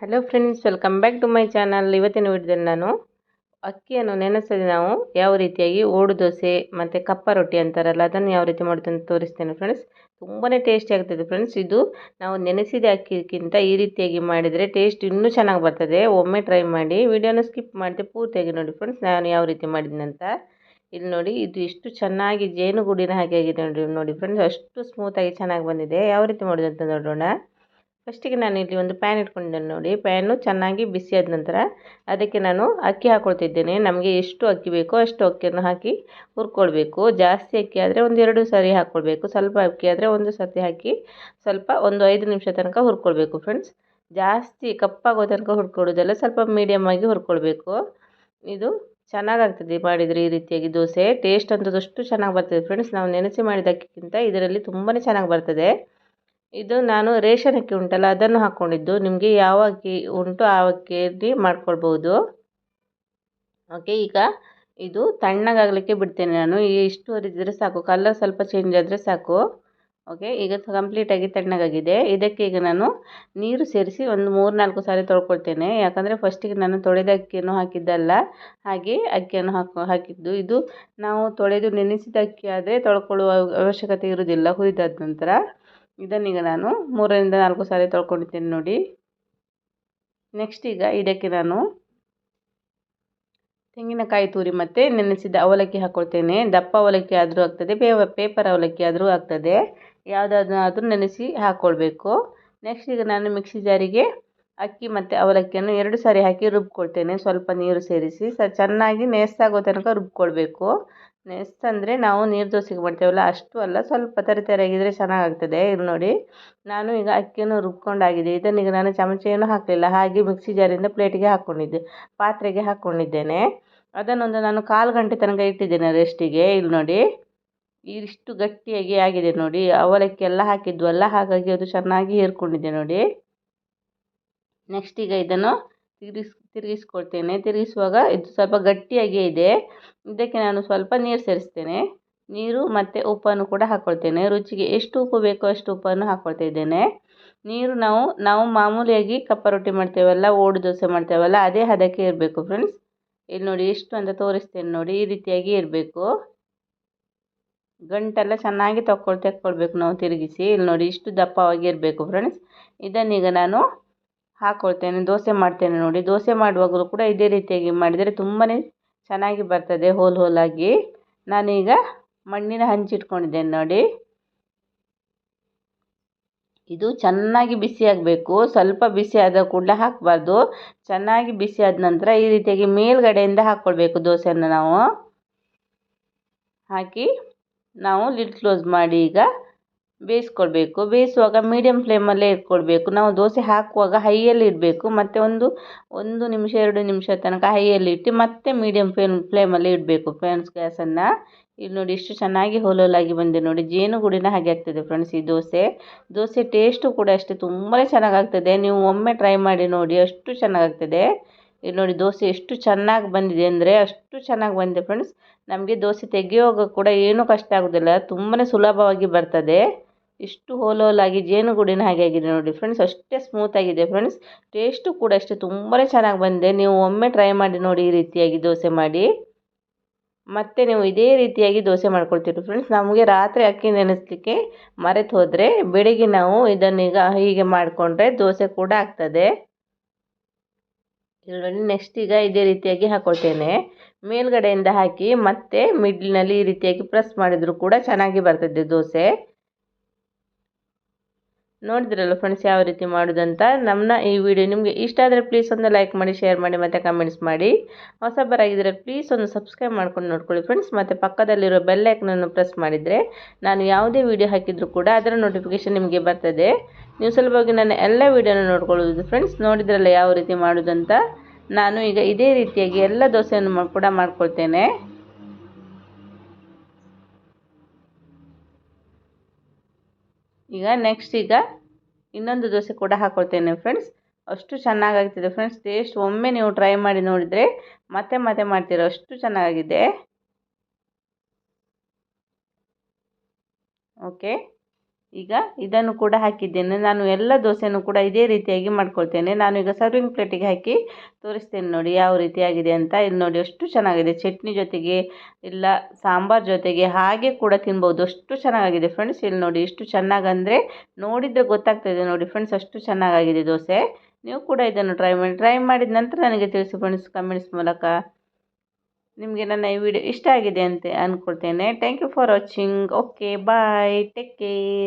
Hello friends, welcome back to my channel. ಇವತ್ತಿನ ವಿಡಿಯೋದಲ್ಲಿ ನಾನು ಅಕ್ಕಿಯನ್ನು ನೆನೆಸದೆ ನಾವು ಯಾವ ರೀತಿಯಾಗಿ ಓಡು ದೋಸೆ ಮತ್ತು ಕಪ್ಪ ರೊಟ್ಟಿ ಅಂತಾರಲ್ಲ ಅದನ್ನು ಯಾವ ರೀತಿ ಮಾಡೋದು ಅಂತ ತೋರಿಸ್ತೇನೆ ಫ್ರೆಂಡ್ಸ್. ತುಂಬಾ ಟೇಸ್ಟಿ ಆಗ್ತದೆ ಫ್ರೆಂಡ್ಸ್. ಇದು ನಾವು ನೆನೆಸಿದ ಅಕ್ಕಿಗಿಂತ ಈ ರೀತಿಯಾಗಿ ಮಾಡಿದರೆ ಟೇಸ್ಟ್ ಇನ್ನೂ ಚೆನ್ನಾಗಿ ಬರ್ತದೆ. ಒಮ್ಮೆ ಟ್ರೈ ಮಾಡಿ. ವಿಡಿಯೋನ ಸ್ಕಿಪ್ ಮಾಡಿದೆ ಪೂರ್ತಿಯಾಗಿ ನೋಡಿ ಫ್ರೆಂಡ್ಸ್, ನಾನು ಯಾವ ರೀತಿ ಮಾಡಿದ್ನಂತ. ಇಲ್ಲಿ ನೋಡಿ, ಇದು ಎಷ್ಟು ಚೆನ್ನಾಗಿ ಜೇನುಗೂಡಿನ ಹಾಗೆ ಆಗಿದೆ ನೋಡಿ ಫ್ರೆಂಡ್ಸ್. ಅಷ್ಟು ಸ್ಮೂತಾಗಿ ಚೆನ್ನಾಗಿ ಬಂದಿದೆ. ಯಾವ ರೀತಿ ಮಾಡೋದು ಅಂತ ನೋಡೋಣ. ಫಸ್ಟಿಗೆ ನಾನು ಇಲ್ಲಿ ಒಂದು ಪ್ಯಾನ್ ಇಟ್ಕೊಂಡಿದ್ದೇನೆ ನೋಡಿ. ಪ್ಯಾನು ಚೆನ್ನಾಗಿ ಬಿಸಿ ಆದ ನಂತರ ಅದಕ್ಕೆ ನಾನು ಅಕ್ಕಿ ಹಾಕ್ಕೊಳ್ತಿದ್ದೇನೆ. ನಮಗೆ ಎಷ್ಟು ಅಕ್ಕಿ ಬೇಕೋ ಅಷ್ಟು ಅಕ್ಕಿಯನ್ನು ಹಾಕಿ ಹುರ್ಕೊಳ್ಬೇಕು. ಜಾಸ್ತಿ ಅಕ್ಕಿ ಆದರೆ ಒಂದೆರಡು ಸಾರಿ ಹಾಕ್ಕೊಳ್ಬೇಕು. ಸ್ವಲ್ಪ ಅಕ್ಕಿ ಆದರೆ ಒಂದು ಸರ್ತಿ ಹಾಕಿ ಸ್ವಲ್ಪ ಒಂದು 5 ನಿಮಿಷ ತನಕ ಹುರ್ಕೊಳ್ಬೇಕು ಫ್ರೆಂಡ್ಸ್. ಜಾಸ್ತಿ ಕಪ್ಪಾಗೋ ತನಕ ಹುರ್ಕೊಳ್ಳೋದಲ್ಲ, ಸ್ವಲ್ಪ ಮೀಡಿಯಮ್ ಆಗಿ ಹುರ್ಕೊಳ್ಬೇಕು. ಇದು ಚೆನ್ನಾಗಾಗ್ತದೆ ಮಾಡಿದರೆ ಈ ರೀತಿಯಾಗಿ ದೋಸೆ. ಟೇಸ್ಟ್ ಅಂತೂ ಅಷ್ಟು ಚೆನ್ನಾಗಿ ಬರ್ತದೆ ಫ್ರೆಂಡ್ಸ್. ನಾವು ನೆನೆಸಿ ಮಾಡಿದ ಅಕ್ಕಿಗಿಂತ ಇದರಲ್ಲಿ ತುಂಬಾ ಚೆನ್ನಾಗಿ ಬರ್ತದೆ. ಇದು ನಾನು ರೇಷನ್ ಅಕ್ಕಿ ಉಂಟಲ್ಲ ಅದನ್ನು ಹಾಕ್ಕೊಂಡಿದ್ದು. ನಿಮಗೆ ಯಾವ ಅಕ್ಕಿ ಉಂಟು ಆ ಅಕ್ಕಿಯಲ್ಲಿ ಮಾಡ್ಕೊಳ್ಬೋದು. ಓಕೆ, ಈಗ ಇದು ತಣ್ಣಗಾಗಲಿಕ್ಕೆ ಬಿಡ್ತೇನೆ ನಾನು. ಇಷ್ಟು ಹೊರಿದ್ರೆ ಸಾಕು, ಕಲರ್ ಸ್ವಲ್ಪ ಚೇಂಜ್ ಆದರೆ ಸಾಕು. ಓಕೆ, ಈಗ ಕಂಪ್ಲೀಟಾಗಿ ತಣ್ಣಗಾಗಿದೆ. ಇದಕ್ಕೆ ಈಗ ನಾನು ನೀರು ಸೇರಿಸಿ ಒಂದು 3-4 ಸಾರಿ ತೊಳ್ಕೊಳ್ತೇನೆ. ಯಾಕಂದರೆ ಫಸ್ಟಿಗೆ ನಾನು ತೊಳೆದ ಅಕ್ಕಿಯನ್ನು ಹಾಕಿದ್ದಲ್ಲ, ಹಾಗೆ ಅಕ್ಕಿಯನ್ನು ಹಾಕಿದ್ದು. ಇದು ನಾವು ತೊಳೆದು ನೆನೆಸಿದ ಅಕ್ಕಿ ಆದರೆ ತೊಳ್ಕೊಳ್ಳುವ ಅವಶ್ಯಕತೆ ಇರುವುದಿಲ್ಲ ಹುರಿದಾದ ನಂತರ. ಇದನ್ನೀಗ ನಾನು 3-4 ಸಾರಿ ತೊಳ್ಕೊಂಡಿದ್ದೇನೆ ನೋಡಿ. ನೆಕ್ಸ್ಟ್ ಈಗ ಇದಕ್ಕೆ ನಾನು ತೆಂಗಿನಕಾಯಿ ತುರಿ ಮತ್ತು ನೆನೆಸಿದ ಅವಲಕ್ಕಿ ಹಾಕ್ಕೊಳ್ತೇನೆ. ದಪ್ಪ ಅವಲಕ್ಕಿ ಆದರೂ ಆಗ್ತದೆ, ಪೇಪರ್ ಅವಲಕ್ಕಿ ಆದರೂ ಆಗ್ತದೆ. ಯಾವುದಾದ್ರೂ ನೆನೆಸಿ ಹಾಕ್ಕೊಳ್ಬೇಕು. ನೆಕ್ಸ್ಟ್ ಈಗ ನಾನು ಮಿಕ್ಸಿ ಜಾರಿಗೆ ಅಕ್ಕಿ ಮತ್ತು ಅವಲಕ್ಕಿಯನ್ನು 2 ಸಾರಿ ಹಾಕಿ ರುಬ್ಕೊಳ್ತೇನೆ. ಸ್ವಲ್ಪ ನೀರು ಸೇರಿಸಿ ಚೆನ್ನಾಗಿ ನೇಸ್ತಾಗೋ ತನಕ ರುಬ್ಕೊಳ್ಬೇಕು. ಅಂದರೆ ನಾವು ನೀರು ದೋಸೆಗೆ ಮಾಡ್ತೇವಲ್ಲ ಅಷ್ಟು ಅಲ್ಲ, ಸ್ವಲ್ಪ ತರಿತರಿಯಾಗಿದ್ದರೆ ಚೆನ್ನಾಗಾಗ್ತದೆ. ಇದು ನೋಡಿ, ನಾನು ಈಗ ಅಕ್ಕಿಯನ್ನು ರುಬ್ಕೊಂಡಾಗಿದೆ. ಇದನ್ನೀಗ ನಾನು ಚಮಚೆಯನ್ನು ಹಾಕಲಿಲ್ಲ, ಹಾಗೆ ಮಿಕ್ಸಿ ಜಾರಿಂದ ಪಾತ್ರೆಗೆ ಹಾಕ್ಕೊಂಡಿದ್ದೇನೆ. ಅದನ್ನೊಂದು ನಾನು 1/4 ಗಂಟೆ ತನಕ ಇಟ್ಟಿದ್ದೇನೆ ರೆಸ್ಟಿಗೆ. ಇಲ್ಲಿ ನೋಡಿ, ಇಷ್ಟು ಗಟ್ಟಿಯಾಗಿ ಆಗಿದೆ ನೋಡಿ. ಅವಲಕ್ಕಿ ಎಲ್ಲ ಹಾಕಿದ್ವಲ್ಲ, ಹಾಗಾಗಿ ಅದು ಚೆನ್ನಾಗಿ ಹೀರ್ಕೊಂಡಿದೆ ನೋಡಿ. ನೆಕ್ಸ್ಟ್ ಈಗ ಇದನ್ನು ತಿರುಗಿಸ್ಕೊಳ್ತೇನೆ. ತಿರುಗಿಸುವಾಗ ಇದು ಸ್ವಲ್ಪ ಗಟ್ಟಿಯಾಗಿಯೇ ಇದೆ. ಇದಕ್ಕೆ ನಾನು ಸ್ವಲ್ಪ ನೀರು ಸೇರಿಸ್ತೇನೆ. ನೀರು ಮತ್ತು ಉಪ್ಪನ್ನು ಕೂಡ ಹಾಕ್ಕೊಳ್ತೇನೆ. ರುಚಿಗೆ ಎಷ್ಟು ಉಪ್ಪು ಬೇಕೋ ಅಷ್ಟು ಉಪ್ಪನ್ನು ಹಾಕ್ಕೊಳ್ತಾ ಇದ್ದೇನೆ. ನೀರು ನಾವು ಮಾಮೂಲಿಯಾಗಿ ಕಪ್ಪ ರೊಟ್ಟಿ ಮಾಡ್ತೇವಲ್ಲ, ಓಡು ದೋಸೆ ಮಾಡ್ತೇವಲ್ಲ, ಅದೇ ಹದಕ್ಕೆ ಇರಬೇಕು ಫ್ರೆಂಡ್ಸ್. ಇಲ್ಲಿ ನೋಡಿ ಎಷ್ಟು ಅಂತ ತೋರಿಸ್ತೇನೆ ನೋಡಿ. ಈ ರೀತಿಯಾಗಿ ಇರಬೇಕು. ಗಂಟೆಲ್ಲ ಚೆನ್ನಾಗಿ ತೆಕ್ಕೊಳ್ಬೇಕು ನಾವು ತಿರುಗಿಸಿ. ಇಲ್ಲಿ ನೋಡಿ, ಇಷ್ಟು ದಪ್ಪವಾಗಿ ಇರಬೇಕು ಫ್ರೆಂಡ್ಸ್. ಇದನ್ನೀಗ ನಾನು ಹಾಕ್ಕೊಳ್ತೇನೆ. ದೋಸೆ ಮಾಡ್ತೇನೆ ನೋಡಿ. ದೋಸೆ ಮಾಡುವಾಗಲೂ ಕೂಡ ಇದೇ ರೀತಿಯಾಗಿ ಮಾಡಿದರೆ ತುಂಬಾ ಚೆನ್ನಾಗಿ ಬರ್ತದೆ, ಹೋಲಾಗಿ. ನಾನೀಗ ಮಣ್ಣಿನ ಹಂಚಿಟ್ಕೊಂಡಿದ್ದೇನೆ ನೋಡಿ. ಇದು ಚೆನ್ನಾಗಿ ಬಿಸಿ ಆಗಬೇಕು. ಸ್ವಲ್ಪ ಬಿಸಿ ಆದ ಕೂಡಲೇ ಹಾಕಬಾರ್ದು. ಚೆನ್ನಾಗಿ ಬಿಸಿ ಆದ ನಂತರ ಈ ರೀತಿಯಾಗಿ ಮೇಲ್ಗಡೆಯಿಂದ ಹಾಕ್ಕೊಳ್ಬೇಕು ದೋಸೆಯನ್ನು ನಾವು. ಹಾಕಿ ನಾವು ಲಿಡ್ ಕ್ಲೋಸ್ ಮಾಡಿ ಈಗ ಬೇಯಿಸ್ಕೊಳ್ಬೇಕು. ಬೇಯಿಸುವಾಗ ಮೀಡಿಯಮ್ ಫ್ಲೇಮಲ್ಲೇ ಇಟ್ಕೊಳ್ಬೇಕು. ನಾವು ದೋಸೆ ಹಾಕುವಾಗ ಹೈಯಲ್ಲಿ ಇಡಬೇಕು. ಮತ್ತು ಒಂದು ನಿಮಿಷ 2 ನಿಮಿಷ ತನಕ ಹೈಯಲ್ಲಿ ಇಟ್ಟು ಮತ್ತೆ ಮೀಡಿಯಮ್ ಫ್ಲೇಮಲ್ಲಿ ಇಡಬೇಕು ಫ್ರೆಂಡ್ಸ್ ಗ್ಯಾಸನ್ನು. ಇಲ್ಲಿ ನೋಡಿ, ಇಷ್ಟು ಚೆನ್ನಾಗಿ ಹೋಲಾಗಿ ಬಂದಿದೆ ನೋಡಿ. ಜೇನುಗೂಡಿನ ಹಾಗೆ ಆಗ್ತದೆ ಫ್ರೆಂಡ್ಸ್ ಈ ದೋಸೆ ಟೇಸ್ಟು ಕೂಡ ಅಷ್ಟೇ ತುಂಬಾ ಚೆನ್ನಾಗಾಗ್ತದೆ. ನೀವು ಒಮ್ಮೆ ಟ್ರೈ ಮಾಡಿ ನೋಡಿ, ಅಷ್ಟು ಚೆನ್ನಾಗಾಗ್ತದೆ. ಇಲ್ಲಿ ನೋಡಿ, ದೋಸೆ ಎಷ್ಟು ಚೆನ್ನಾಗಿ ಬಂದಿದೆ ಅಂದರೆ ಅಷ್ಟು ಚೆನ್ನಾಗಿ ಬಂದಿದೆ ಫ್ರೆಂಡ್ಸ್. ನಮಗೆ ದೋಸೆ ತೆಗೆಯುವಾಗ ಕೂಡ ಏನೂ ಕಷ್ಟ ಆಗೋದಿಲ್ಲ, ತುಂಬಾ ಸುಲಭವಾಗಿ ಬರ್ತದೆ. ಇಷ್ಟು ಹೋಲಾಗಿ ಜೇನುಗೂಡಿನ ಹಾಗೆ ಆಗಿದೆ ನೋಡಿ ಫ್ರೆಂಡ್ಸ್. ಅಷ್ಟೇ ಸ್ಮೂತಾಗಿದೆ ಫ್ರೆಂಡ್ಸ್. ಟೇಸ್ಟು ಕೂಡ ಅಷ್ಟೇ ತುಂಬಾ ಚೆನ್ನಾಗಿ ಬಂದಿದೆ. ನೀವು ಒಮ್ಮೆ ಟ್ರೈ ಮಾಡಿ ನೋಡಿ ಈ ರೀತಿಯಾಗಿ ದೋಸೆ ಮಾಡಿ. ಮತ್ತು ನೀವು ಇದೇ ರೀತಿಯಾಗಿ ದೋಸೆ ಮಾಡ್ಕೊಳ್ತೀರಿ ಫ್ರೆಂಡ್ಸ್. ನಮಗೆ ರಾತ್ರಿ ಅಕ್ಕಿ ನೆನೆಸಲಿಕ್ಕೆ ಮರೆತು ಹೋದರೆ ಬೆಳಿಗ್ಗೆ ನಾವು ಇದನ್ನೀಗ ಹೀಗೆ ಮಾಡಿಕೊಂಡ್ರೆ ದೋಸೆ ಕೂಡ ಆಗ್ತದೆ. ನೋಡಿ, ನೆಕ್ಸ್ಟ್ ಈಗ ಇದೇ ರೀತಿಯಾಗಿ ಹಾಕ್ಕೊಳ್ತೇನೆ. ಮೇಲ್ಗಡೆಯಿಂದ ಹಾಕಿ ಮತ್ತೆ ಮಿಡ್ಲಿನಲ್ಲಿ ಈ ರೀತಿಯಾಗಿ ಪ್ರೆಸ್ ಮಾಡಿದರೂ ಕೂಡ ಚೆನ್ನಾಗಿ ಬರ್ತದೆ ದೋಸೆ. ನೋಡಿದ್ರಲ್ಲ ಫ್ರೆಂಡ್ಸ್ ಯಾವ ರೀತಿ ಮಾಡೋದಂತ. ನಮ್ಮ ಈ ವಿಡಿಯೋ ನಿಮಗೆ ಇಷ್ಟ ಆದರೆ ಪ್ಲೀಸ್ ಒಂದು ಲೈಕ್ ಮಾಡಿ, ಶೇರ್ ಮಾಡಿ ಮತ್ತು ಕಮೆಂಟ್ಸ್ ಮಾಡಿ. ಹೊಸಬರಾಗಿದ್ದರೆ ಪ್ಲೀಸ್ ಒಂದು ಸಬ್ಸ್ಕ್ರೈಬ್ ಮಾಡ್ಕೊಂಡು ನೋಡ್ಕೊಳ್ಳಿ ಫ್ರೆಂಡ್ಸ್. ಮತ್ತು ಪಕ್ಕದಲ್ಲಿರೋ ಬೆಲ್ ಐಕನನ್ನು ಪ್ರೆಸ್ ಮಾಡಿದರೆ ನಾನು ಯಾವುದೇ ವಿಡಿಯೋ ಹಾಕಿದರೂ ಕೂಡ ಅದರ ನೋಟಿಫಿಕೇಷನ್ ನಿಮಗೆ ಬರ್ತದೆ. ನೀವು ಸುಲಭವಾಗಿ ನನ್ನ ಎಲ್ಲ ವಿಡಿಯೋನ ನೋಡ್ಕೊಳ್ಳೋದು ಫ್ರೆಂಡ್ಸ್. ನೋಡಿದ್ರಲ್ಲ ಯಾವ ರೀತಿ ಮಾಡೋದಂತ. ನಾನು ಈಗ ಇದೇ ರೀತಿಯಾಗಿ ಎಲ್ಲ ದೋಸೆಯನ್ನು ಕೂಡ ಮಾಡ್ಕೊಳ್ತೇನೆ. ಈಗ ನೆಕ್ಸ್ಟ್ ಈಗ ಇನ್ನೊಂದು ದೋಸೆ ಕೂಡ ಹಾಕ್ಕೊಳ್ತೇನೆ ಫ್ರೆಂಡ್ಸ್. ಅಷ್ಟು ಚೆನ್ನಾಗಾಗ್ತದೆ ಫ್ರೆಂಡ್ಸ್. ಟೇಸ್ಟ್ ಒಮ್ಮೆ ನೀವು ಟ್ರೈ ಮಾಡಿ ನೋಡಿದರೆ ಮತ್ತೆ ಮಾಡ್ತೀರಾ, ಅಷ್ಟು ಚೆನ್ನಾಗಿದೆ. ಓಕೆ, ಈಗ ಇದನ್ನು ಕೂಡ ಹಾಕಿದ್ದೇನೆ. ನಾನು ಎಲ್ಲ ದೋಸೆನೂ ಕೂಡ ಇದೇ ರೀತಿಯಾಗಿ ಮಾಡ್ಕೊಳ್ತೇನೆ. ನಾನು ಈಗ ಸರ್ವಿಂಗ್ ಪ್ಲೇಟಿಗೆ ಹಾಕಿ ತೋರಿಸ್ತೇನೆ ನೋಡಿ ಯಾವ ರೀತಿ ಆಗಿದೆ ಅಂತ. ಇಲ್ಲಿ ನೋಡಿ ಅಷ್ಟು ಚೆನ್ನಾಗಿದೆ, ಚಟ್ನಿ ಜೊತೆಗೆ ಇಲ್ಲ ಸಾಂಬಾರ್ ಜೊತೆಗೆ ಹಾಗೆ ಕೂಡ ತಿನ್ಬೋದು, ಅಷ್ಟು ಚೆನ್ನಾಗಿದೆ ಫ್ರೆಂಡ್ಸ್. ಇಲ್ಲಿ ನೋಡಿ ಎಷ್ಟು ಚೆನ್ನಾಗಂದರೆ ನೋಡಿದರೆ ಗೊತ್ತಾಗ್ತಾಯಿದೆ ನೋಡಿ ಫ್ರೆಂಡ್ಸ್, ಅಷ್ಟು ಚೆನ್ನಾಗಾಗಿದೆ ದೋಸೆ. ನೀವು ಕೂಡ ಇದನ್ನು ಟ್ರೈ ಮಾಡಿದ ನಂತರ ನನಗೆ ತಿಳಿಸಿ ಫ್ರೆಂಡ್ಸ್ ಕಮೆಂಟ್ಸ್ ಮೂಲಕ. ನಿಮಗೆ ನನ್ನ ಈ ವಿಡಿಯೋ ಇಷ್ಟ ಆಗಿದೆ ಅಂತ ಅಂದ್ಕೊಳ್ತೇನೆ. Thank you for watching. Okay bye, take care.